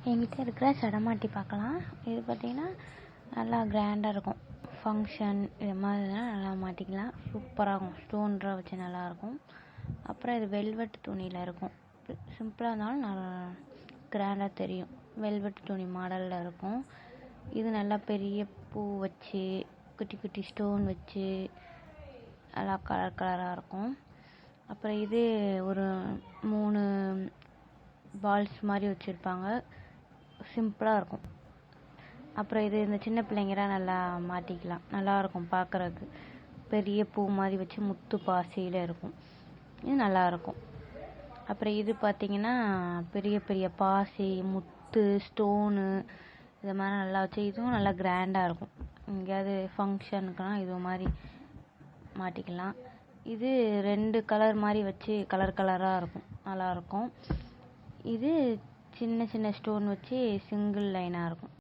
என்கிட்ட இருக்கிற சடமாட்டி பார்க்கலாம். இது பார்த்திங்கன்னா நல்லா கிராண்டாக இருக்கும். ஃபங்க்ஷன் இது மாதிரிலாம் நல்லா மாட்டிக்கலாம். சூப்பராக இருக்கும். ஸ்டோன்லாம் வச்சு நல்லாயிருக்கும். அப்புறம் இது வெல்வெட் துணியில் இருக்கும். சிம்பிளாக இருந்தாலும் நல்லா கிராண்டாக தெரியும். வெல்வெட் துணி மாடலில் இருக்கும். இது நல்லா பெரிய பூ வச்சு குட்டி குட்டி ஸ்டோன் வச்சு நல்லா கலர் கலராக இருக்கும். அப்புறம் இது ஒரு 3 பால்ஸ் மாதிரி வச்சுருப்பாங்க. சிம்பிளாக இருக்கும். அப்புறம் இது இந்த சின்ன பிள்ளைங்கலாம் நல்லா மாட்டிக்கலாம். நல்லாயிருக்கும் பார்க்குறதுக்கு. பெரிய பூ மாதிரி வச்சு முத்து பாசியில் இருக்கும். இது நல்லாயிருக்கும். அப்புறம் இது பார்த்திங்கன்னா பெரிய பெரிய பாசி முத்து ஸ்டோனு இது மாதிரி நல்லா வச்சு இதுவும் நல்லா கிராண்டாக இருக்கும். எங்கேயாவது ஃபங்க்ஷனுக்குலாம் இது மாதிரி மாட்டிக்கலாம். இது 2 கலர் மாதிரி வச்சு கலர் கலராக இருக்கும். நல்லாயிருக்கும். இது சின்ன சின்ன ஸ்டோன் வச்சு சிங்கிள் லைனாக இருக்கும்.